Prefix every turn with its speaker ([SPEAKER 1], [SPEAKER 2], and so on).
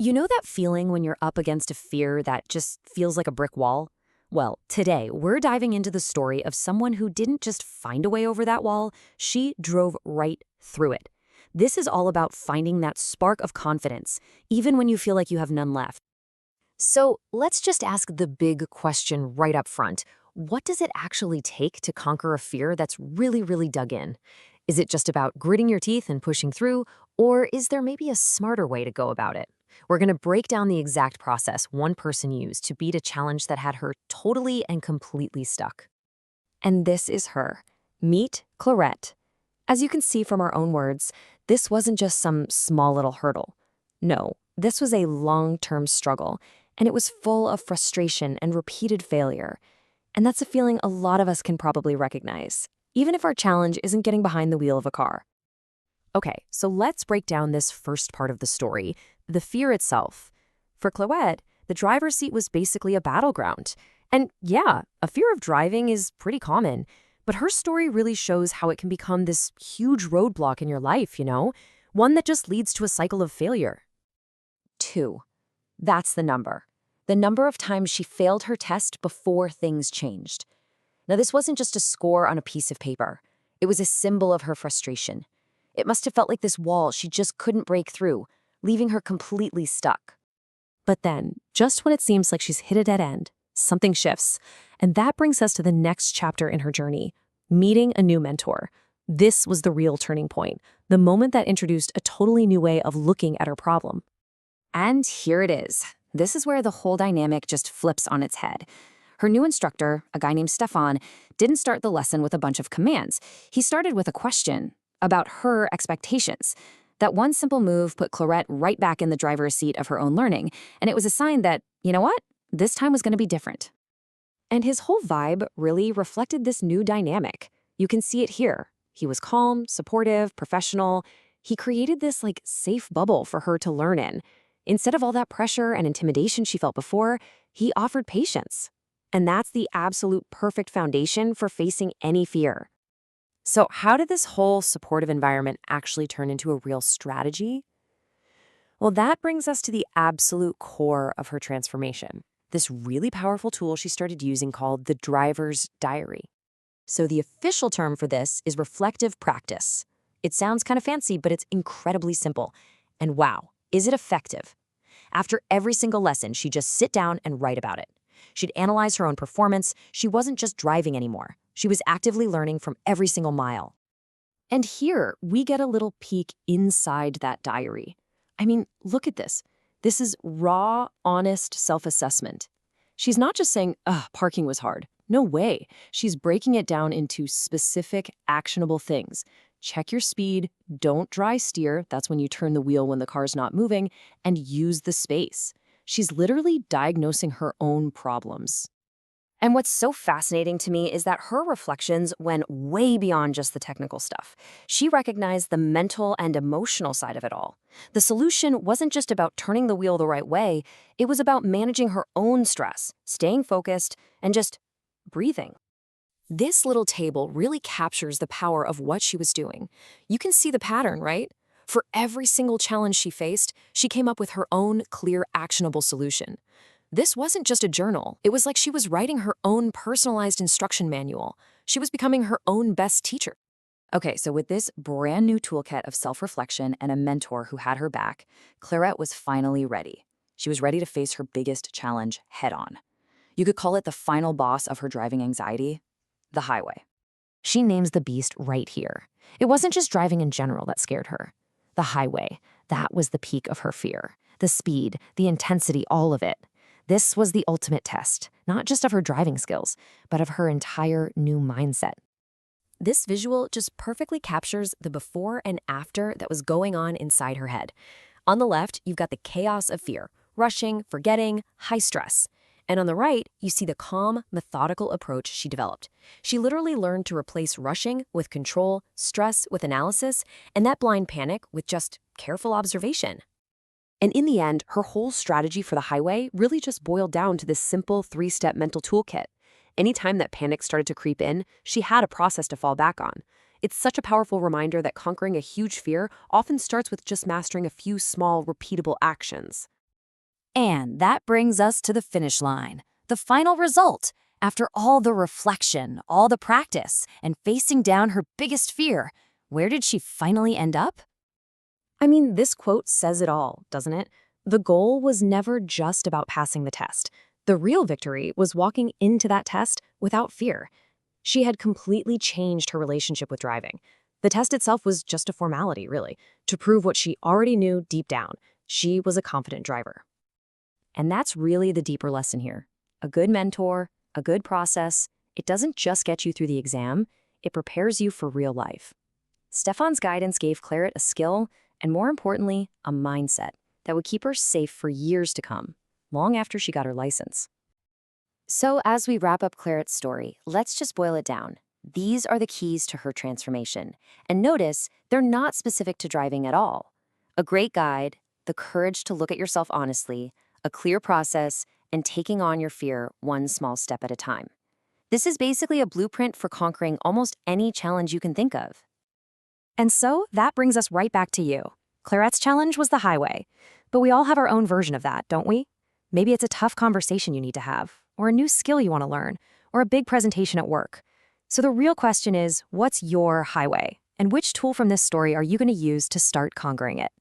[SPEAKER 1] You know that feeling when you're up against a fear that just feels like a brick wall? Well, today we're diving into the story of someone who didn't just find a way over that wall, she drove right through it. This is all about finding that spark of confidence, even when you feel like you have none left. So let's just ask the big question right up front. What does it actually take to conquer a fear that's really dug in? Is it just about gritting your teeth and pushing through, or is there maybe a smarter way to go about it? We're going to break down the exact process one person used to beat a challenge that had her totally and completely stuck. And this is her. Meet Clarett. As you can see from our own words, this wasn't just some small little hurdle. No, this was a long-term struggle, and it was full of frustration and repeated failure. And that's a feeling a lot of us can probably recognize, even if our challenge isn't getting behind the wheel of a car. Okay, so let's break down this first part of the story, the fear itself. For Clarett, the driver's seat was basically a battleground. And yeah, a fear of driving is pretty common, but her story really shows how it can become this huge roadblock in your life, one that just leads to a cycle of failure. 2. That's the number. The number of times she failed her test before things changed. Now, this wasn't just a score on a piece of paper. It was a symbol of her frustration. It must have felt like this wall she just couldn't break through, leaving her completely stuck. But then, just when it seems like she's hit a dead end, something shifts. And that brings us to the next chapter in her journey, meeting a new mentor. This was the real turning point, the moment that introduced a totally new way of looking at her problem. And here it is. This is where the whole dynamic just flips on its head. Her new instructor, a guy named Stefan, didn't start the lesson with a bunch of commands. He started with a question about her expectations. That one simple move put Clarett right back in the driver's seat of her own learning, and it was a sign that, you know what, this time was going to be different. And his whole vibe really reflected this new dynamic. You can see it here. He was calm, supportive, professional. He created this safe bubble for her to learn in. Instead of all that pressure and intimidation she felt before, he offered patience. And that's the absolute perfect foundation for facing any fear. So how did this whole supportive environment actually turn into a real strategy? Well, that brings us to the absolute core of her transformation, this really powerful tool she started using called the driver's diary. So the official term for this is reflective practice. It sounds kind of fancy, but it's incredibly simple. And wow, is it effective? After every single lesson, she'd just sit down and write about it. She'd analyze her own performance. She wasn't just driving anymore. She was actively learning from every single mile. And here, we get a little peek inside that diary. I mean, look at this. This is raw, honest self-assessment. She's not just saying, parking was hard. No way. She's breaking it down into specific, actionable things. Check your speed, don't dry steer, that's when you turn the wheel when the car's not moving, and use the space. She's literally diagnosing her own problems. And what's so fascinating to me is that her reflections went way beyond just the technical stuff. She recognized the mental and emotional side of it all. The solution wasn't just about turning the wheel the right way, it was about managing her own stress, staying focused, and just breathing. This little table really captures the power of what she was doing. You can see the pattern, right? For every single challenge she faced, she came up with her own clear, actionable solution. This wasn't just a journal. It was like she was writing her own personalized instruction manual. She was becoming her own best teacher. Okay, so with this brand new toolkit of self-reflection and a mentor who had her back, Clarett was finally ready. She was ready to face her biggest challenge head-on. You could call it the final boss of her driving anxiety, the highway. She names the beast right here. It wasn't just driving in general that scared her. The highway, that was the peak of her fear. The speed, the intensity, all of it. This was the ultimate test, not just of her driving skills, but of her entire new mindset. This visual just perfectly captures the before and after that was going on inside her head. On the left, you've got the chaos of fear, rushing, forgetting, high stress. And on the right, you see the calm, methodical approach she developed. She literally learned to replace rushing with control, stress with analysis, and that blind panic with just careful observation. And in the end, her whole strategy for the highway really just boiled down to this simple 3-step mental toolkit. Anytime that panic started to creep in, she had a process to fall back on. It's such a powerful reminder that conquering a huge fear often starts with just mastering a few small, repeatable actions.
[SPEAKER 2] And that brings us to the finish line, the final result. After all the reflection, all the practice, and facing down her biggest fear, where did she finally end up?
[SPEAKER 1] I mean, this quote says it all, doesn't it? The goal was never just about passing the test. The real victory was walking into that test without fear. She had completely changed her relationship with driving. The test itself was just a formality, really, to prove what she already knew deep down. She was a confident driver. And that's really the deeper lesson here. A good mentor, a good process, it doesn't just get you through the exam, it prepares you for real life. Stefan's guidance gave Clarett a skill, and more importantly, a mindset that would keep her safe for years to come, long after she got her license. So as we wrap up Clarett's story, let's just boil it down. These are the keys to her transformation. And notice, they're not specific to driving at all. A great guide, the courage to look at yourself honestly, a clear process, and taking on your fear one small step at a time. This is basically a blueprint for conquering almost any challenge you can think of. And so that brings us right back to you. Clarett's challenge was the highway, but we all have our own version of that, don't we? Maybe it's a tough conversation you need to have, or a new skill you want to learn, or a big presentation at work. So the real question is, what's your highway? And which tool from this story are you going to use to start conquering it?